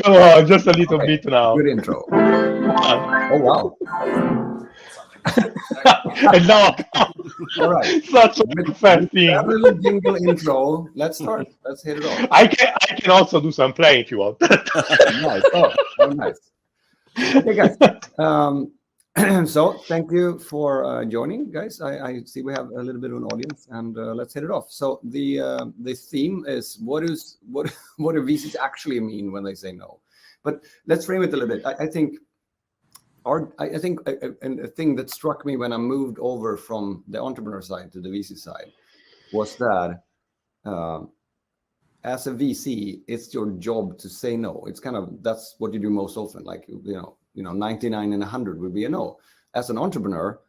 Come on, just a little bit now. Good intro. Oh, wow. And now, All right. such a fast thing. A little jingle intro. Let's start. Let's hit it off. I can also do some playing if you want. Nice. Oh, nice. Okay, guys. So thank you for joining, guys. I see we have a little bit of an audience, and let's hit it off. So the theme is what do VCs actually mean when they say no? But let's frame it a little bit. I think a thing that struck me when I moved over from the entrepreneur side to the VC side was that as a VC, it's your job to say no. It's kind of, that's what you do most often. Like, 99 and 100 would be a no. As an entrepreneur,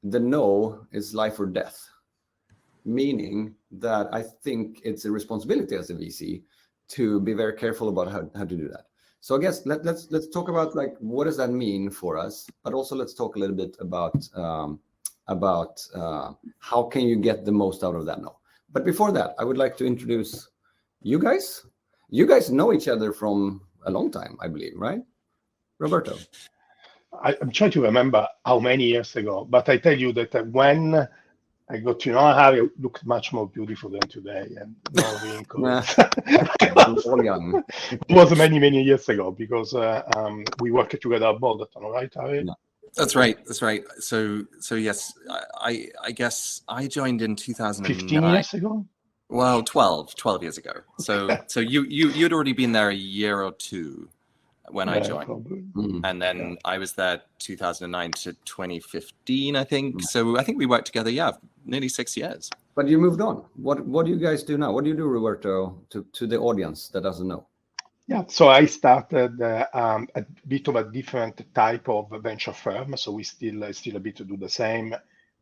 the no is life or death, meaning that I think it's a responsibility as a VC to be very careful about how to do that. So I guess let's talk about, like, what does that mean for us, but also let's talk a little bit about how can you get the most out of that no. But before that, I would like to introduce you guys. You guys know each other from a long time, I believe, right? Roberto. I'm trying to remember how many years ago, but I tell you that when I got to know how it looked much more beautiful than today, and no wrinkles. It was many years ago because we worked together at Bolton, right, Harry? No. That's right. So yes, I guess I joined in 2009. 15 years ago? Well, 12 years ago. So you'd already been there a year or two when I joined. And then I was there 2009 to 2015, I think. So I think we worked together, nearly 6 years. But you moved on. What do you guys do now? What do you do, Roberto, to the audience that doesn't know? Yeah, so I started a bit of a different type of venture firm. So we still a bit to do the same.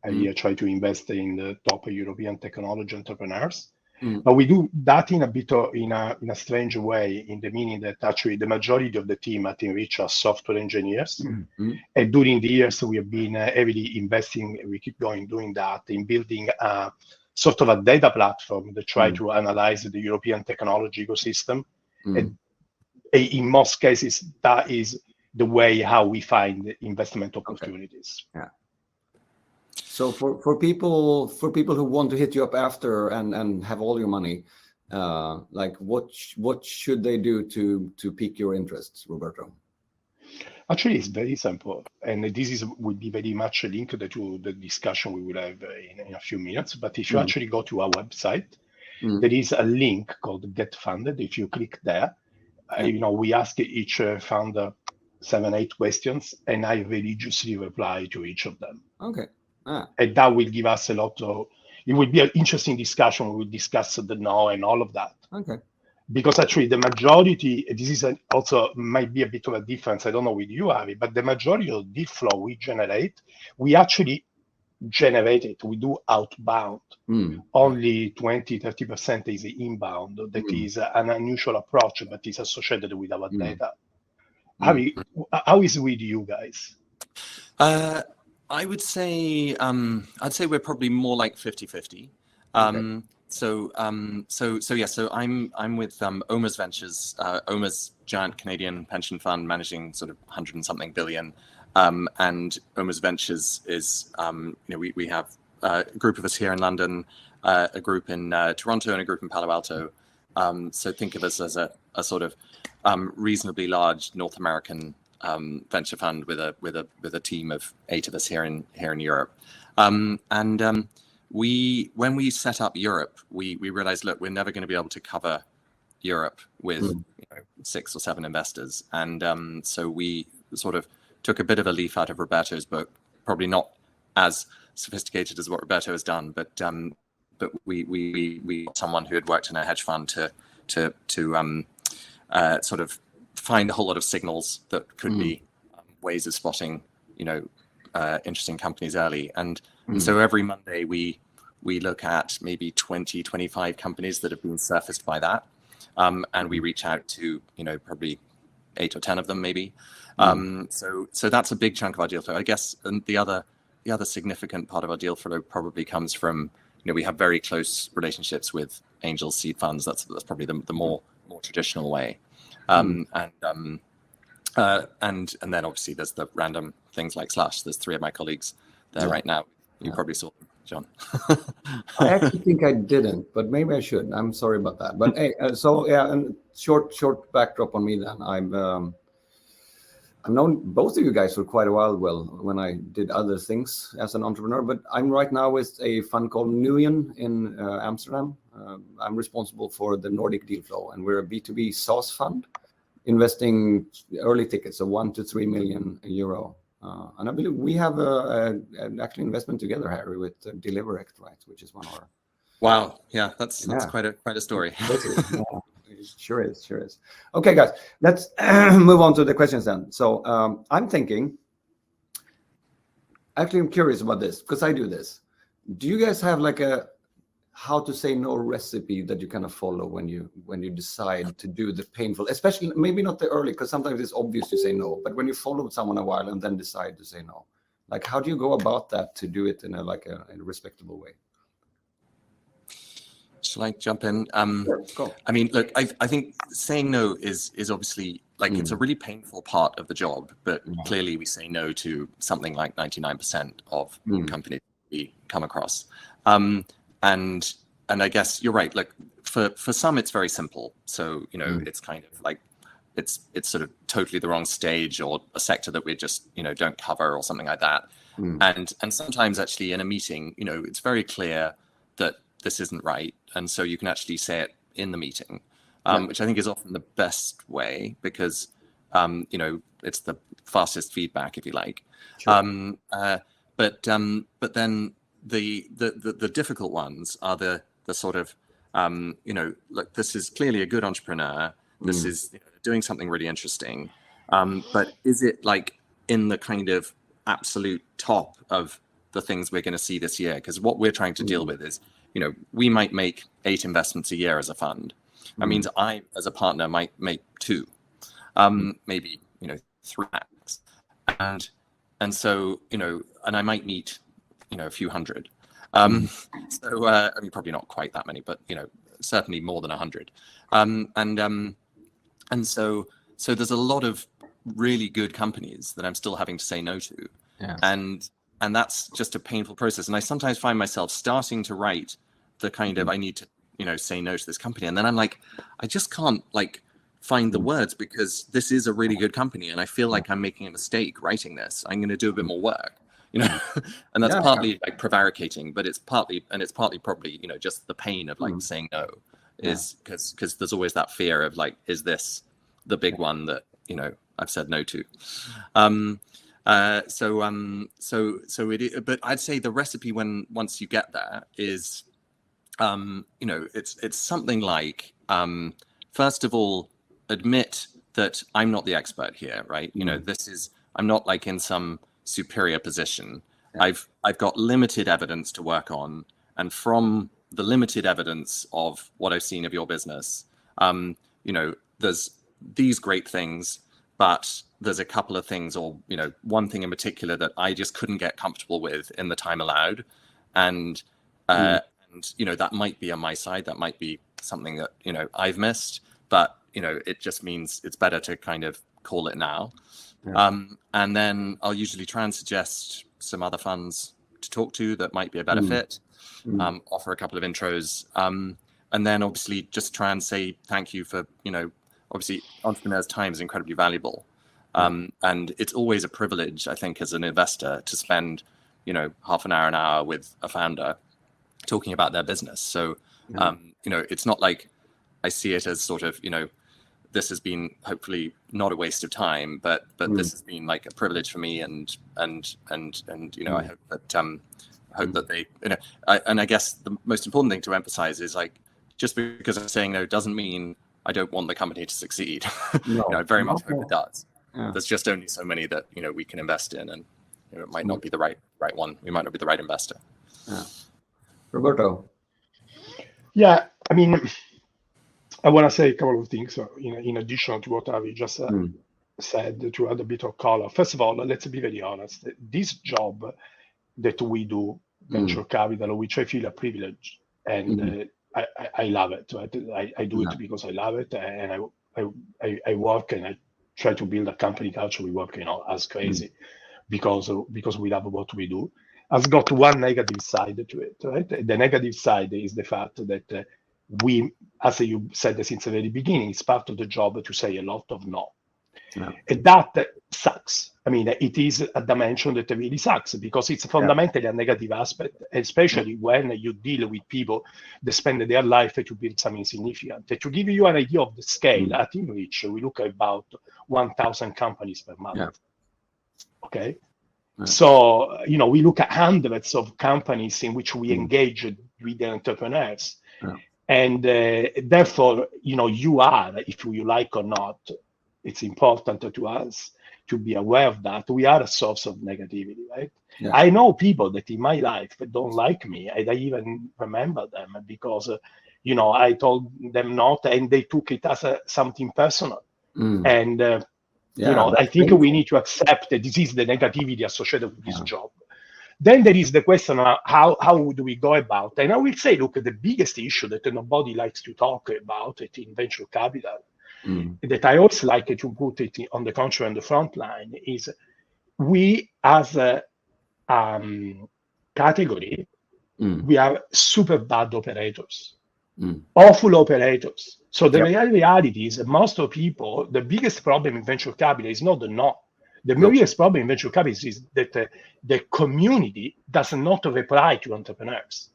I try to invest in the top European technology entrepreneurs. But we do that in a bit of in a strange way, in the meaning that actually the majority of the team at InReach are software engineers. And during the years, we have been heavily investing, we keep going doing that, in building a sort of a data platform that try to analyze the European technology ecosystem. And in most cases, that is the way how we find investment opportunities. Okay. Yeah. So for people who want to hit you up after and have all your money, like what should they do to pique your interest, Roberto? Actually, it's very simple, and this would be very much linked to the discussion we will have in a few minutes. But if you actually go to our website, there is a link called Get Funded. If you click there, we ask each founder 7-8 questions, and I religiously reply to each of them. Okay. And that will give us a lot of, it will be an interesting discussion. We will discuss the no and all of that. Okay. Because actually the majority, this is also might be a bit of a difference. I don't know with you, Harry, but the majority of the flow we generate, we actually generate it. We do outbound. Only 20-30% is inbound. That is an unusual approach, but is associated with our data. Harry, how is it with you guys? I would say we're probably more like 50-50. Okay. So I'm with OMERS Ventures, OMERS, giant Canadian pension fund managing sort of 100 and something billion. And OMERS Ventures is, we have a group of us here in London, a group in Toronto, and a group in Palo Alto. So think of us as a sort of reasonably large North American venture fund with a team of 8 of us here in Europe. When we set up Europe, we realized, look, we're never going to be able to cover Europe with 6 or 7 investors, and so we sort of took a bit of a leaf out of Roberto's book, probably not as sophisticated as what Roberto has done, but we someone who had worked in a hedge fund to sort of find a whole lot of signals that could be ways of spotting, interesting companies early. And so every Monday we look at maybe 20-25 companies that have been surfaced by that. And we reach out to, probably 8 or 10 of them maybe. So that's a big chunk of our deal flow, I guess. And the other significant part of our deal flow probably comes from, we have very close relationships with angel seed funds. That's probably the more more traditional way. And then obviously there's the random things like Slush. There's 3 of my colleagues there right now. You probably saw them, John. I actually think I didn't, but maybe I should. I'm sorry about that. But hey, so yeah, and short backdrop on me then. I've known both of you guys for quite a while, when I did other things as an entrepreneur, but I'm right now with a fund called Newion in Amsterdam. I'm responsible for the Nordic deal flow, and we're a B2B SaaS fund investing early tickets of 1 to 3 million euro. And I believe we have an actual investment together, Harry, with Deliverect, right? Which is one of our. Wow, yeah, that's quite a story. Sure is. Okay, guys, let's move on to the questions then. So I'm thinking. Actually, I'm curious about this because I do this. Do you guys have like a how to say no recipe that you kind of follow when you decide to do the painful, especially maybe not the early, because sometimes it's obvious to say no, but when you follow someone a while and then decide to say no, like how do you go about that to do it in a respectable way? Shall I jump in? Sure, go. I mean, look, I think saying no is obviously like it's a really painful part of the job, but clearly we say no to something like 99% of companies we come across. And I guess you're right. Like for some, it's very simple. So it's kind of like it's sort of totally the wrong stage or a sector that we just don't cover or something like that. And sometimes actually in a meeting, it's very clear that this isn't right, and so you can actually say it in the meeting, which I think is often the best way because it's the fastest feedback, if you like. Sure. But then the difficult ones are the sort of look, this is clearly a good entrepreneur. This is doing something really interesting, but is it like in the kind of absolute top of the things we're going to see this year? Because what we're trying to deal with is we might make 8 investments a year as a fund. That means I, as a partner, might make 2, maybe 3 max, and so and I might meet a few hundred. So I mean, probably not quite that many, but certainly more than 100. And so there's a lot of really good companies that I'm still having to say no to, and that's just a painful process. And I sometimes find myself starting to write the kind of I need to say no to this company, and then I'm like, I just can't find the words because this is a really good company, and I feel like I'm making a mistake writing this. I'm going to do a bit more work. And that's partly prevaricating, but it's partly probably just the pain of saying no is because there's always that fear of is this the big one that I've said no to. So it is, but I'd say the recipe once you get there is it's something like first of all, admit that I'm not the expert here, right? I'm not in some superior position. I've got limited evidence to work on, and from the limited evidence of what I've seen of your business, there's these great things, but there's a couple of things, or one thing in particular that I just couldn't get comfortable with in the time allowed, and that might be on my side, that might be something that I've missed, but it just means it's better to kind of call it now. And then I'll usually try and suggest some other funds to talk to that might be a better fit, offer a couple of intros, and then obviously just try and say thank you for, obviously entrepreneurs' time is incredibly valuable. And it's always a privilege, I think, as an investor to spend, half an hour with a founder talking about their business. So, it's not like I see it as sort of, this has been hopefully not a waste of time, but this has been a privilege for me, and I hope that they, and I guess the most important thing to emphasize is just because I'm saying no doesn't mean I don't want the company to succeed. I very much hope it does. There's just only so many that we can invest in, and it might not be the right one. We might not be the right investor. Roberto. Yeah, I mean, I want to say a couple of things in addition to what Avi just said, to add a bit of color. First of all, let's be very honest. This job that we do, venture capital, which I feel a privilege, and I love it. Right? I do it because I love it, and I work and I try to build a company culture. We work, as crazy because we love what we do. Has got one negative side to it, right? The negative side is the fact that we, as you said since the very beginning, it's part of the job to say a lot of no. And that sucks. I mean, it is a dimension that really sucks because it's fundamentally a negative aspect, especially when you deal with people that spend their life to build something significant. To give you an idea of the scale, at InReach, we look at about 1,000 companies per month. Okay? So, we look at hundreds of companies in which we engage with the entrepreneurs. And therefore, you are, if you like or not, it's important to us to be aware of that. We are a source of negativity, right? I know people that in my life don't like me. I even remember them because, I told them not, and they took it as something personal. And, I think we need to accept that this is the negativity associated with this job. Then there is the question of how do we go about? And I will say, look, the biggest issue that nobody likes to talk about it in venture capital, that I always like to put it on the contrary on the front line, is we as a category, we are super bad operators, awful operators. So the reality is that most of people, the biggest problem in venture capital is not the no. The biggest problem in venture capital is that the community does not reply to entrepreneurs.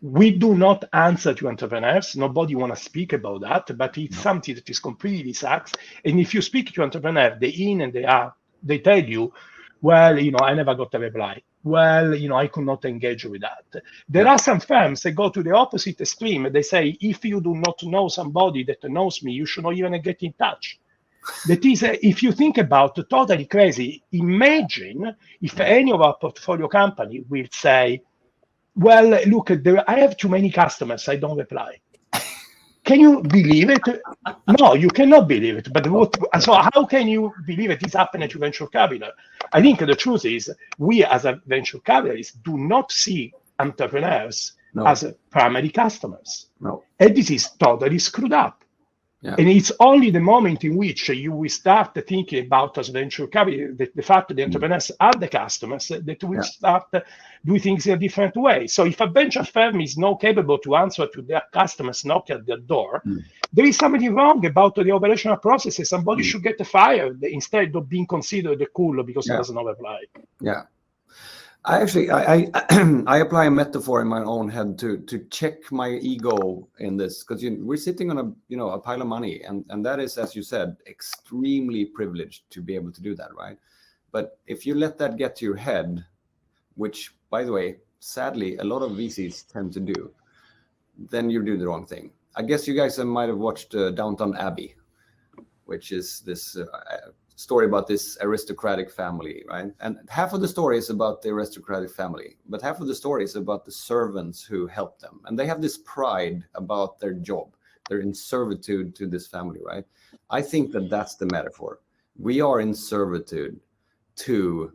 We do not answer to entrepreneurs. Nobody want to speak about that, but it's something that is completely sucks. And if you speak to entrepreneurs, they in and they out, they tell you, well, I never got a reply. Well, I could not engage with that. There are some firms that go to the opposite extreme. They say, if you do not know somebody that knows me, you should not even get in touch. That is, if you think about it, totally crazy. Imagine if any of our portfolio company will say, well, look, I have too many customers, I don't reply. Can you believe it? No, you cannot believe it. But so how can you believe it is happening to venture capital? I think the truth is we as a venture capitalists do not see entrepreneurs as primary customers. And this is totally screwed up. And it's only the moment in which you will start thinking about as venture capital, the fact that the entrepreneurs are the customers, that will start doing things in a different way. So if a venture firm is not capable to answer to their customers knocking at their door, there is something wrong about the operational processes. Somebody should get fired instead of being considered cool because he does not reply. I apply a metaphor in my own head to check my ego in this, because we're sitting on a pile of money, and that is, as you said, extremely privileged to be able to do that, right? But if you let that get to your head, which, by the way, sadly, a lot of VCs tend to do, then you do the wrong thing. I guess you guys might have watched Downton Abbey, which is this story about this aristocratic family, right? And half of the story is about the aristocratic family, but half of the story is about the servants who help them. And they have this pride about their job. They're in servitude to this family, right? I think that that's the metaphor. We are in servitude to,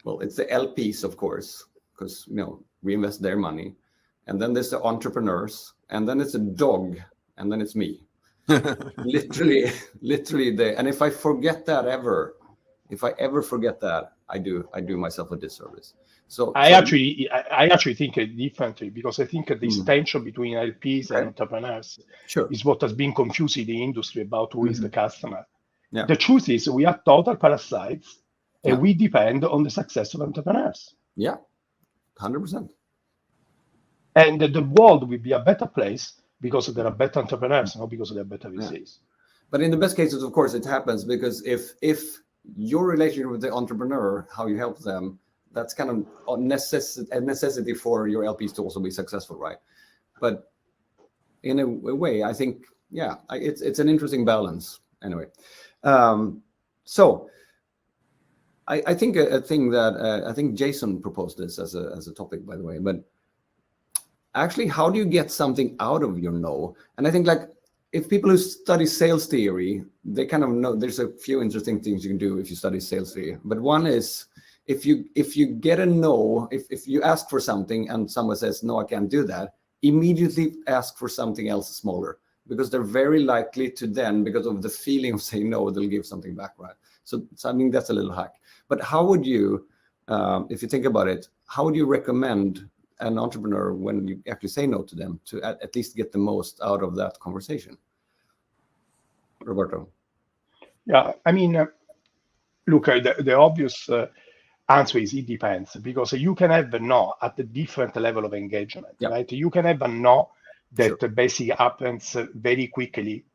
well, it's the LPs, of course, because, we invest their money. And then there's the entrepreneurs, and then it's a dog, and then it's me. literally and if I forget that if I ever forget that, I do myself a disservice. So I actually think differently, because I think this tension between LPs and entrepreneurs is what has been confusing the industry about who is the customer. The truth is we are total parasites, and we depend on the success of entrepreneurs. 100%. And the world will be a better place because there are better entrepreneurs, not because there are better VCs. But in the best cases, of course, it happens because if your relationship with the entrepreneur, how you help them, that's kind of a necessity for your LPs to also be successful, right? But in a way, I think, it's an interesting balance. Anyway, so I think a thing that I think Jason proposed this as a topic, by the way, but actually, how do you get something out of your no? And I think, like, if people who study sales theory, they kind of know there's a few interesting things you can do if you study sales theory. But one is if you get a no, if you ask for something and someone says, no, I can't do that, immediately ask for something else smaller, because they're very likely to then, because of the feeling of saying no, they'll give something back, right? So I mean, that's a little hack. But how would you, if you think about it, how would you recommend an entrepreneur, when you actually say no to them, to at least get the most out of that conversation? Roberto? Yeah, I mean, look, the obvious answer is it depends, because you can have a no at a different level of engagement, right? You can have a no that basically happens very quickly.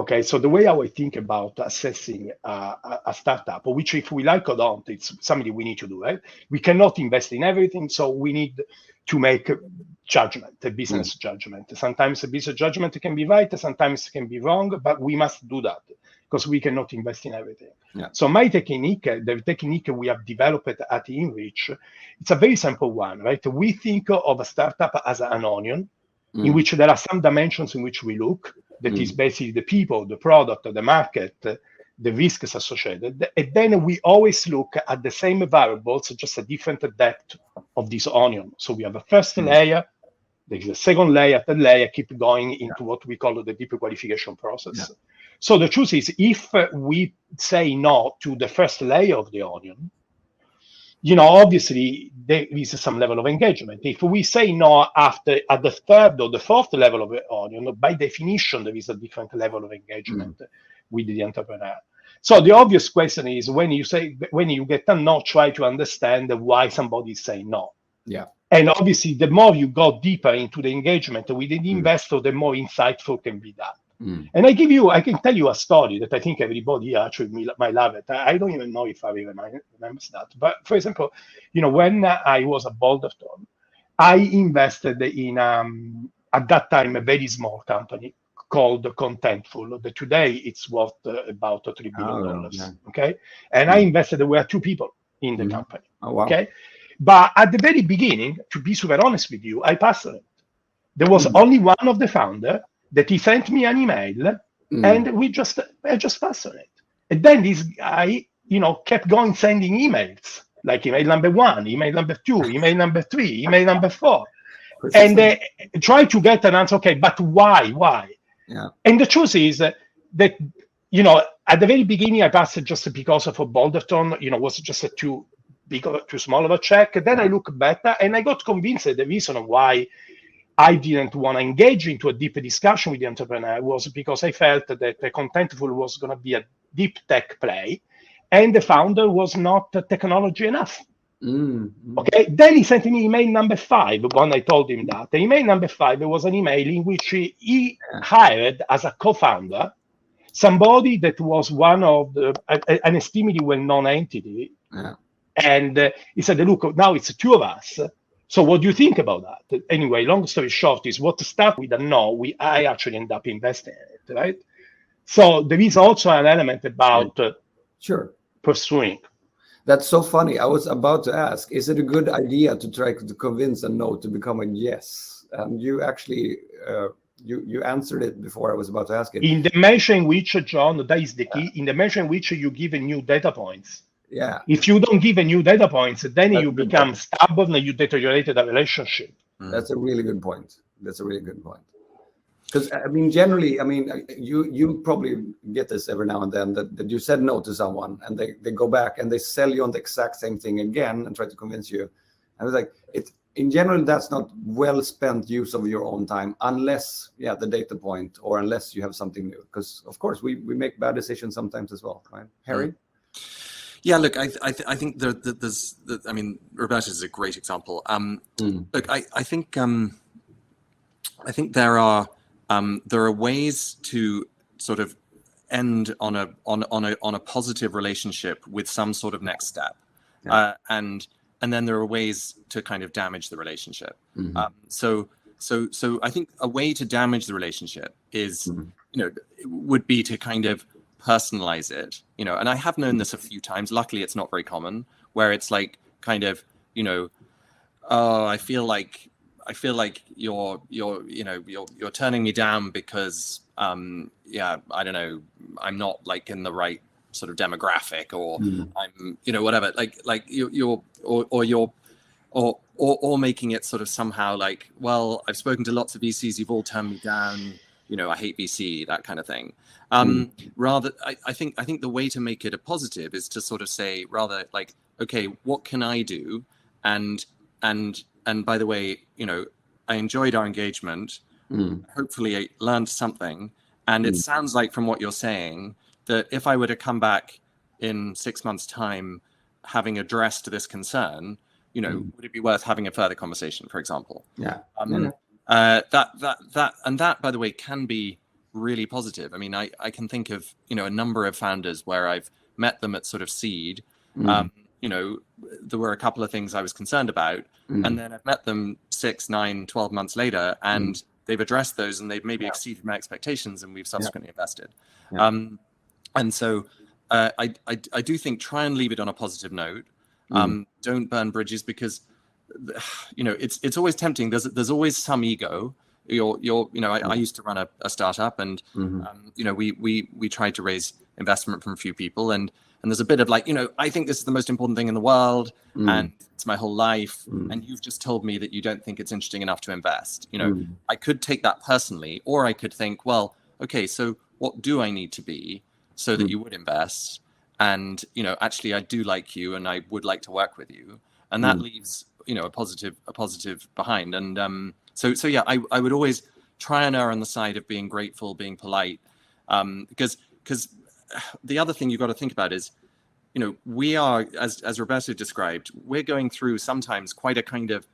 Okay, so the way how I think about assessing a startup, which if we like or don't, it's something we need to do, right? We cannot invest in everything, so we need to make a judgment, a business judgment. Sometimes a business judgment can be right, sometimes it can be wrong, but we must do that because we cannot invest in everything. So my technique, the technique we have developed at InReach, it's a very simple one, right? We think of a startup as an onion, in which there are some dimensions in which we look. That is basically the people, the product, the market, the risks associated. And then we always look at the same variables, just a different depth of this onion. So we have a first layer, there's a second layer, third layer, keep going into what we call the deep qualification process. So the truth is, if we say no to the first layer of the onion, obviously there is some level of engagement. If we say no at the third or the fourth level of the onion, by definition, there is a different level of engagement with the entrepreneur. So the obvious question is, when you get a no, try to understand why somebody is saying no. And obviously, the more you go deeper into the engagement with the investor, the more insightful can be done. And I can tell you a story that I think everybody actually might love it. I don't even know if I remember that. But for example, when I was at Boulderton, I invested in, at that time, a very small company called Contentful. That today it's worth about $3 billion. Okay, and I invested. There were 2 people in the company. Okay, but at the very beginning, to be super honest with you, I passed it. There was only one of the founder that he sent me an email, and I just passed on it. And then this guy, kept going sending emails, like email number 1, email number 2, email number 3, email number 4, and try to get an answer. Okay, but why? And the truth is that at the very beginning I passed it just because for Boulderton, was just a too small of a check. Then I look better and I got convinced that the reason why I didn't want to engage into a deep discussion with the entrepreneur was because I felt that the Contentful was going to be a deep tech play, and the founder was not technology enough. Okay. Then he sent me email number 5 when I told him that. The email number 5 was an email in which he hired as a co-founder somebody that was one of an extremely well-known entity, and he said, "Look, now it's 2 of us. So what do you think about that?" Anyway, long story short is what started with a no, I actually end up investing in it, right? So there is also an element about pursuing. That's so funny. I was about to ask, is it a good idea to try to convince a no to become a yes? And you actually, you answered it before I was about to ask it. In the measure in which, John, that is the key, in the measure in which you give new data points. If you don't give a new data points, then you become stubborn and you deteriorate the relationship. That's a really good point. Because I mean, generally, you probably get this every now and then that you said no to someone and they go back and they sell you on the exact same thing again and try to convince you. And it's like, in general, that's not well spent use of your own time, unless the data point, or unless you have something new. Because of course we make bad decisions sometimes as well, right? Harry? Yeah, look, I think there's Roberto is a great example. Look, I think there are ways to sort of end on a positive relationship with some sort of next step, and then there are ways to kind of damage the relationship. So I think a way to damage the relationship is would be to kind of personalize it, and I have known this a few times. Luckily, it's not very common, where it's like kind of, oh, I feel like you're turning me down because I don't know, I'm not like in the right sort of demographic, or I'm whatever, like or making it sort of somehow like, well, I've spoken to lots of VCs, you've all turned me down, you know, I hate VC, that kind of thing. Rather, I think the way to make it a positive is to sort of say, rather like, okay, what can I do? And by the way, you know, I enjoyed our engagement. Hopefully I learned something. And it sounds like from what you're saying that if I were to come back in 6 months' time, having addressed this concern, you know, would it be worth having a further conversation, for example? That, by the way, can be really positive. I mean, I can think of, you know, a number of founders where I've met them at sort of seed. You know, there were a couple of things I was concerned about, and then I've met them 6, 9, 12 months later, and they've addressed those, and they've maybe exceeded my expectations, and we've subsequently invested. And so I do think try and leave it on a positive note. Don't burn bridges, because you know it's always tempting. There's always some ego. You know, I used to run a startup, and you know, we tried to raise investment from a few people, and there's a bit of like, you know, I think this is the most important thing in the world, and it's my whole life, and you've just told me that you don't think it's interesting enough to invest. You know, I could take that personally, or I could think, well, okay, so what do I need to be so that you would invest? And, you know, actually I do like you, and I would like to work with you, and that leaves, you know, a positive behind. And so yeah, I would always try and err on the side of being grateful, being polite, because the other thing you've got to think about is, you know, we are, as Roberto described, we're going through sometimes quite a kind of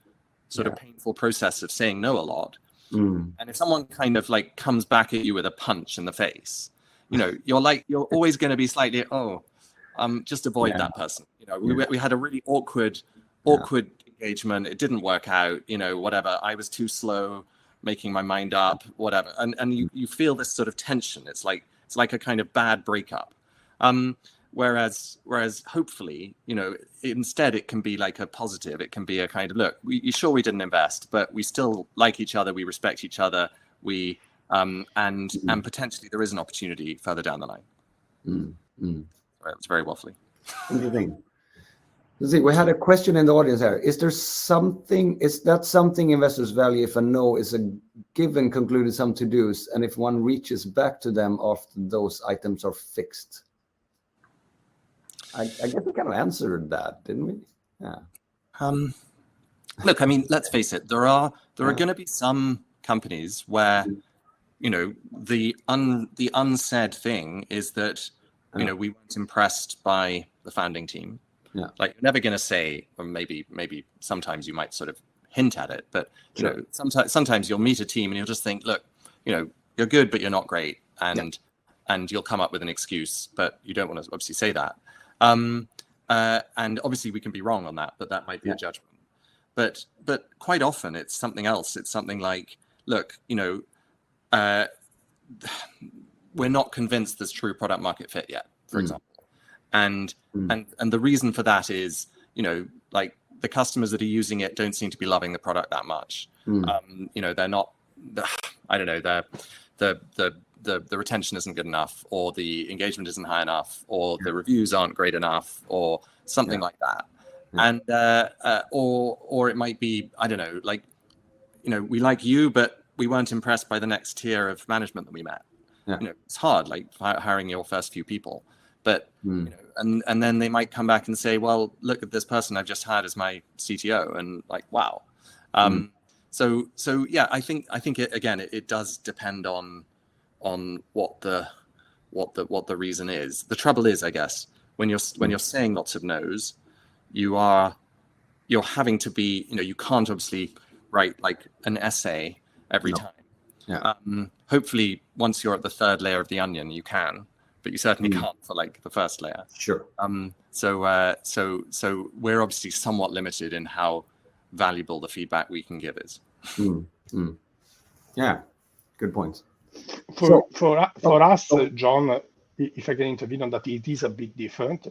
sort of painful process of saying no a lot. And if someone kind of like comes back at you with a punch in the face, you know, you're always going to be slightly, just avoid that person. You know, we had a really awkward engagement. It didn't work out, you know, whatever. I was too slow making my mind up, whatever. And you feel this sort of tension. It's like a kind of bad breakup. Whereas hopefully, you know, instead it can be like a positive. It can be a kind of, look, you sure we didn't invest, but we still like each other. We respect each other. We and potentially there is an opportunity further down the line. It's very waffly. Interesting. Let's see, we had a question in the audience here. Is that something investors value if a no is a given concluded some to-dos, and if one reaches back to them after those items are fixed? I guess we kind of answered that, didn't we? Yeah. Look, I mean, let's face it. There are going to be some companies where, you know, the unsaid thing is that, you know, we weren't impressed by the founding team. Like, you're never going to say, or maybe sometimes you might sort of hint at it, but you know, sometimes you'll meet a team and you'll just think, look, you know, you're good, but you're not great, and you'll come up with an excuse, but you don't want to obviously say that. And obviously we can be wrong on that, but that might be a judgment. But quite often it's something else. It's something like, look, you know, we're not convinced there's true product market fit yet, for example. And the reason for that is, you know, like the customers that are using it don't seem to be loving the product that much. You know, they're not, I don't know, the retention isn't good enough, or the engagement isn't high enough, or the reviews aren't great enough, or something like that. And or it might be, I don't know, like, you know, we like you, but we weren't impressed by the next tier of management that we met. You know, it's hard, like hiring your first few people, but you know, and then they might come back and say, well, look at this person I've just hired as my CTO, and like, wow. So yeah, I think it does depend on what the reason is. The trouble is, I guess, when you're saying lots of no's, you're having to be, you know, you can't obviously write like an essay every time. Hopefully once you're at the third layer of the onion, you can, but you certainly can't for like the first layer. Sure. So we're obviously somewhat limited in how valuable the feedback we can give is. Yeah, good points. For us, John, if I can intervene on that, it is a bit different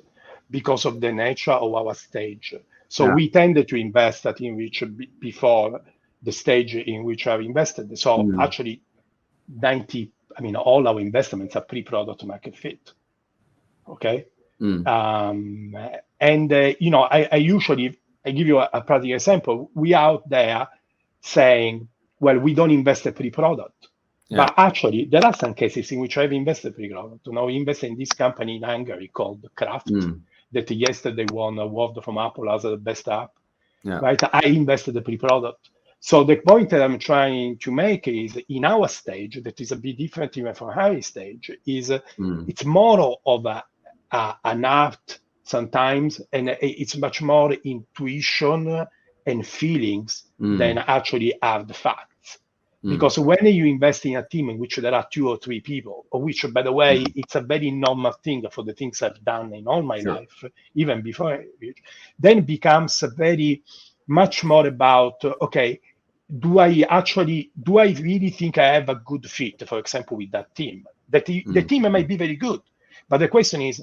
because of the nature of our stage. So we tended to invest at InReach before the stage in which I've invested. So actually, all our investments are pre-product market fit. Okay. And you know, I usually I give you a practical example. We out there saying, well, we don't invest in pre-product. Yeah. But actually, there are some cases in which I've invested pre-product. You know, we invested in this company in Hungary called Kraft, that yesterday won an award from Apple as the best app. Yeah. Right? I invested the pre-product. So the point that I'm trying to make is, in our stage, that is a bit different even from high stage, is it's more of an art sometimes, and it's much more intuition and feelings than actually hard facts. Because when you invest in a team in which there are 2 or 3 people, of which, by the way, it's a very normal thing for the things I've done in all my life, even before InReach, then it becomes very much more about, okay, do I really think I have a good fit, for example, with that team? The team might be very good, but the question is,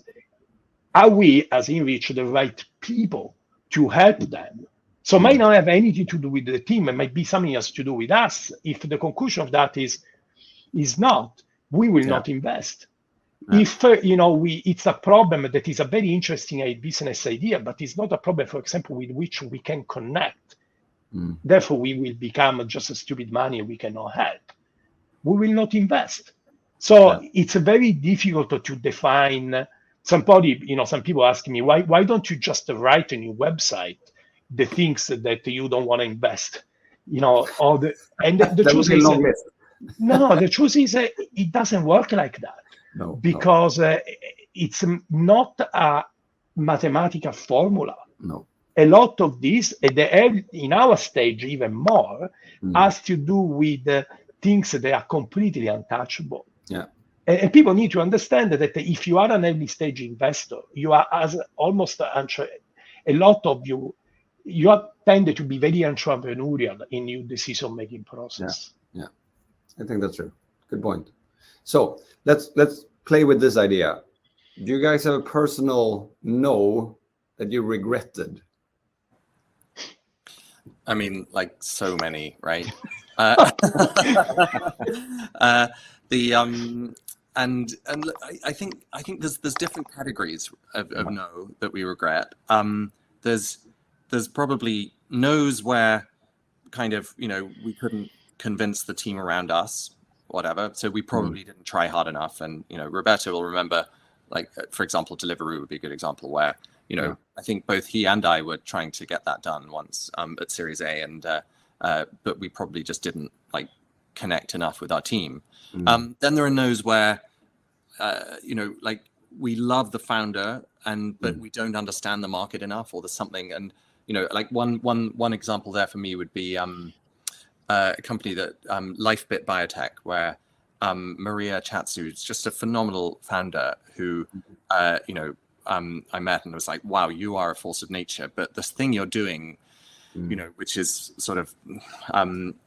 are we, as InReach, the right people to help them? So it might not have anything to do with the team. It might be something else to do with us. If the conclusion of that is not, we will not invest. If it's a problem that is a very interesting business idea, but it's not a problem, for example, with which we can connect. Therefore, we will become just a stupid money we cannot help. We will not invest. So it's very difficult to define. Some people ask me, why don't you just write on your website the things that you don't want to invest? The truth is, long list. No, the truth is it doesn't work like that. No, because it's not a mathematical formula. No. A lot of this, in our stage even more, has to do with things that are completely untouchable. Yeah. And people need to understand that if you are an early stage investor, you are almost a lot of you are tended to be very entrepreneurial in your decision-making process. Yeah, I think that's true. Good point. So let's play with this idea. Do you guys have a personal no that you regretted? I mean, like so many, right? And I think there's different categories of no that we regret. There's probably no's where kind of, we couldn't convince the team around us, whatever. So we probably didn't try hard enough. And, Roberto will remember, like, for example, Deliveroo would be a good example where, I think both he and I were trying to get that done once at Series A, and but we probably just didn't like connect enough with our team. Then there are no's where, like we love the founder but we don't understand the market enough, or there's something. And like one example there for me would be a company that LifeBit Biotech, where Maria Chatsu is just a phenomenal founder who I met and was like, wow, you are a force of nature. But this thing you're doing, which is sort of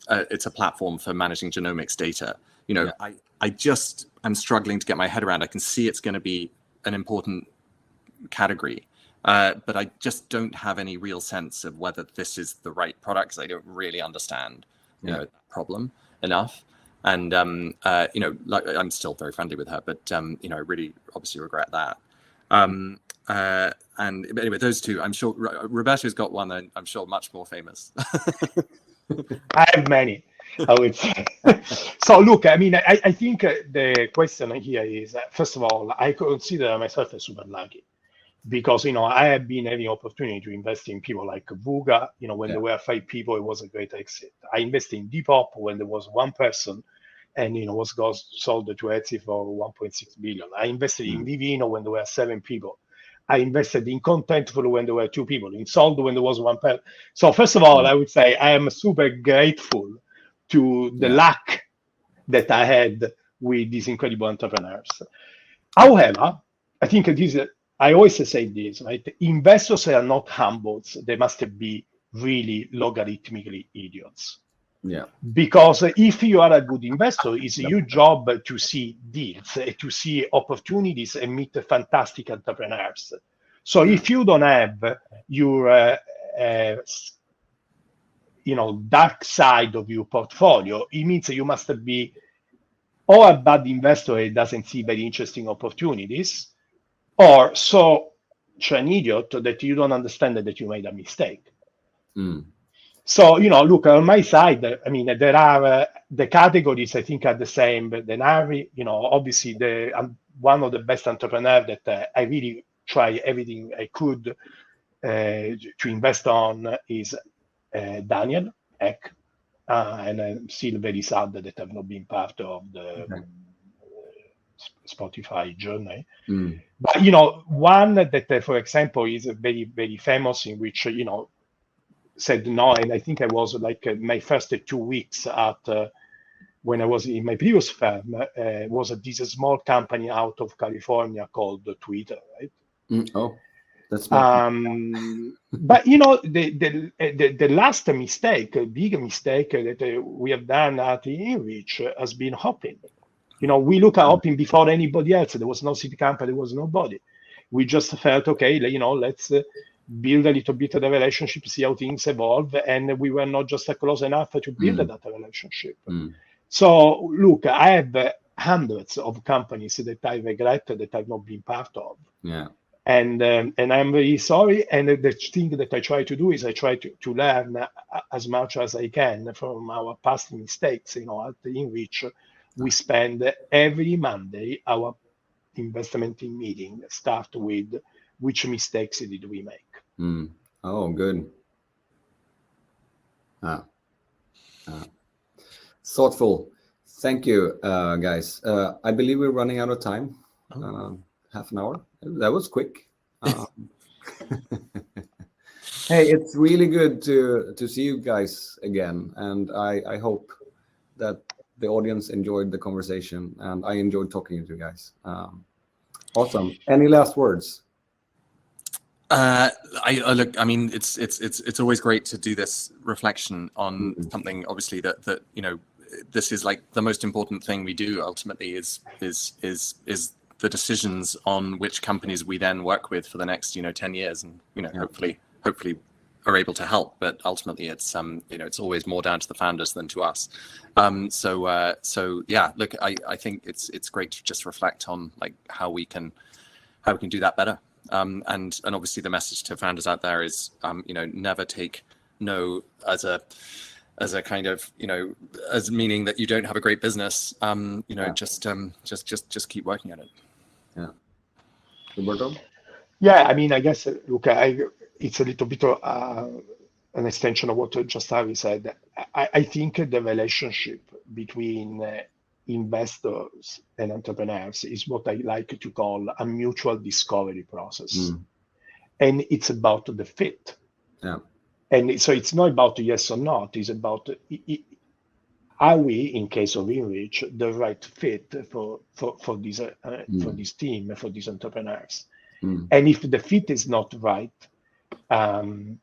it's a platform for managing genomics data. I'm struggling to get my head around. I can see it's going to be an important category, but I just don't have any real sense of whether this is the right product, because I don't really understand that problem enough. And like, I'm still very friendly with her, but I really obviously regret that. But anyway, those two, I'm sure Roberto's got one, and I'm sure much more famous. I have many, I would say. So look, I mean, I think the question here is, first of all, I consider myself as super lucky, because I have been having opportunity to invest in people like Vuga. When there were 5 people, it was a great exit. I invested in Depop when there was 1 person, and was sold to Etsy for 1.6 billion. I invested in Vivino when there were 7 people. I invested in Contentful when there were 2 people. In Sold when there was 1 person. So first of all, I would say I am super grateful to the luck that I had with these incredible entrepreneurs. However, I think I always say this, right? Investors are not humbles. They must be really logarithmically idiots. Yeah. Because if you are a good investor, it's your job to see deals, to see opportunities, and meet fantastic entrepreneurs. So if you don't have your dark side of your portfolio, it means you must be or a bad investor who doesn't see very interesting opportunities, or so an idiot that you don't understand that you made a mistake. So, look, on my side, I mean, there are the categories I think are the same, but then obviously I'm one of the best entrepreneurs that I really try everything I could to invest on is Daniel Eck, and I'm still very sad that I've not been part of the Spotify journey. But one that, for example, is very, very famous, in which said no, and I think I was like my first 2 weeks at when I was in my previous firm was this small company out of California called Twitter, right? Oh, that's smart. But the last mistake, a big mistake that we have done at InReach has been hopping. We look at hopping before anybody else. There was no seed company, there was nobody. We just felt, okay, let's build a little bit of the relationship, see how things evolve, and we were not just close enough to build that relationship. So, look, I have hundreds of companies that I regret that I've not been part of. Yeah. And I'm very sorry. And the thing that I try to do is I try to learn as much as I can from our past mistakes. At InReach, we spend every Monday our investment team meeting start with which mistakes did we make. Oh, good. Thoughtful. Thank you, guys. I believe we're running out of time. Half an hour. That was quick. Hey, it's really good to see you guys again, and I hope that the audience enjoyed the conversation, and I enjoyed talking to you guys. Awesome. Any last words? Look, I mean, it's always great to do this reflection on something. Obviously, that this is like the most important thing we do. Ultimately, is the decisions on which companies we then work with for the next 10 years, and hopefully are able to help. But ultimately, it's it's always more down to the founders than to us. So yeah, look, I think it's great to just reflect on like how we can do that better. And obviously the message to founders out there is never take no as a kind of as meaning that you don't have a great business. Just keep working at it. Yeah. Roberto? Yeah, I mean, I guess look, it's a little bit an extension of what just Harry said. I think the relationship between investors and entrepreneurs is what I like to call a mutual discovery process. And it's about the fit. Yeah. And so it's not about yes or not, it's about are we, in case of InReach, the right fit for this team, for these entrepreneurs. And if the fit is not right, the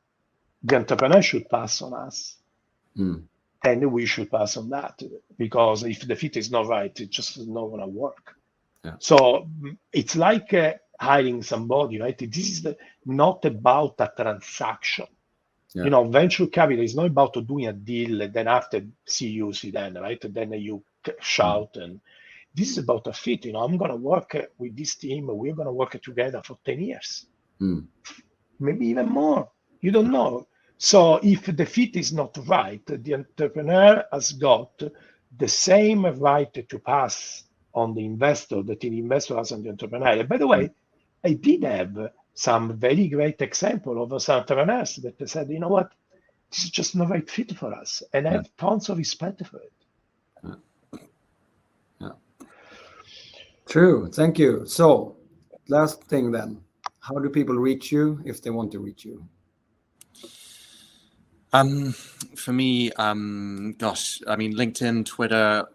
entrepreneur should pass on us. And we should pass on that, because if the fit is not right, it's just not going to work. Yeah. So it's like hiring somebody, right? This is not about a transaction. Yeah. Venture capital is not about doing a deal and then after see you, see then, right? Then you shout. And this is about a fit. I'm going to work with this team. We're going to work together for 10 years, maybe even more. You don't know. So if the fit is not right, the entrepreneur has got the same right to pass on the investor that the investor has on the entrepreneur. And by the way, I did have some very great example of some entrepreneurs that said, you know what, this is just not the right fit for us. And I have tons of respect for it. Yeah. True. Thank you. So last thing then, how do people reach you if they want to reach you? For me, gosh, I mean, LinkedIn, Twitter,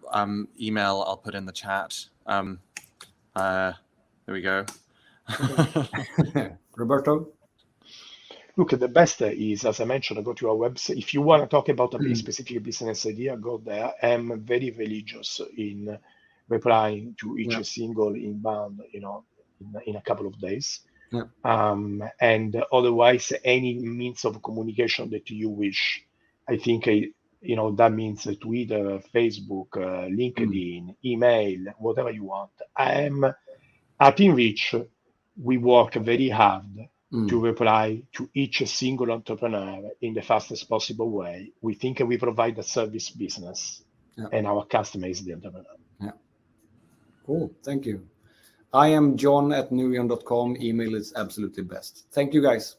email, I'll put in the chat. There we go. Roberto? Look, the best is, as I mentioned, go to our website. If you want to talk about a specific business idea, go there. I'm very religious in replying to each single inbound, in a couple of days. Yeah. And otherwise, any means of communication that you wish, I think, that means Twitter, Facebook, LinkedIn, email, whatever you want. I'm at InReach. We work very hard to reply to each single entrepreneur in the fastest possible way. We think we provide a service business, and our customer is the entrepreneur. Yeah. Cool. Thank you. I am john@newion.com. Email is absolutely best. Thank you, guys.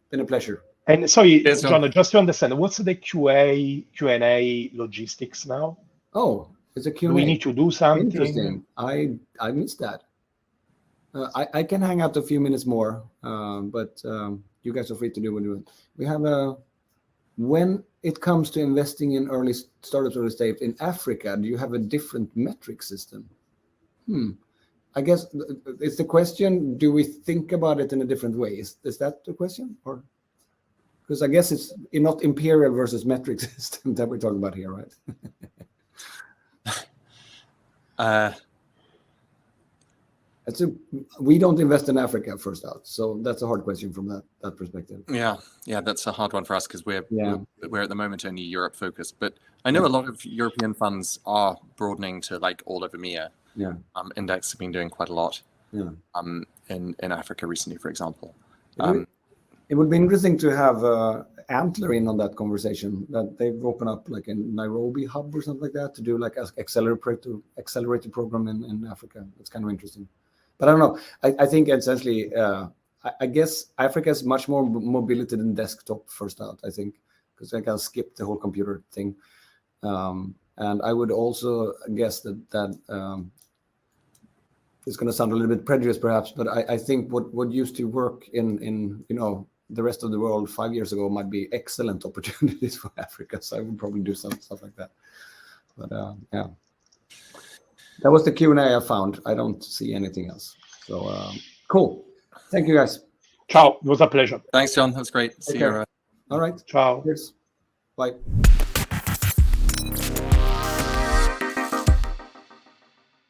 Been a pleasure. And sorry, Yes, John, just to understand, what's the Q&A logistics now? Oh, it's a Q&A. Do we need to do something? Interesting. I missed that. I can hang out a few minutes more, but you guys are free to do what you want. We have when it comes to investing in startup early stage in Africa, do you have a different metric system? I guess it's the question, do we think about it in a different way? Is that the question? Or because I guess it's not imperial versus metric system that we're talking about here, right? We don't invest in Africa first out, so that's a hard question from that perspective. Yeah, that's a hard one for us because we're at the moment only Europe focused. But I know a lot of European funds are broadening to like all of EMEA. Yeah. Index have been doing quite a lot. Yeah. In Africa recently, for example. It would be interesting to have Antler in on that conversation. That they've opened up like a Nairobi hub or something like that to do like an accelerator program in Africa. It's kind of interesting. But I don't know. I think essentially, I guess Africa is much more mobility than desktop first out, I think, because I can skip the whole computer thing. And I would also guess that it's going to sound a little bit prejudiced perhaps, but I think what used to work in the rest of the world 5 years ago might be excellent opportunities for Africa. So I would probably do some stuff like that. But yeah. That was the Q&A I found. I don't see anything else. So cool. Thank you, guys. Ciao. It was a pleasure. Thanks, John. That was great. See you. All right. Ciao. Cheers. Bye.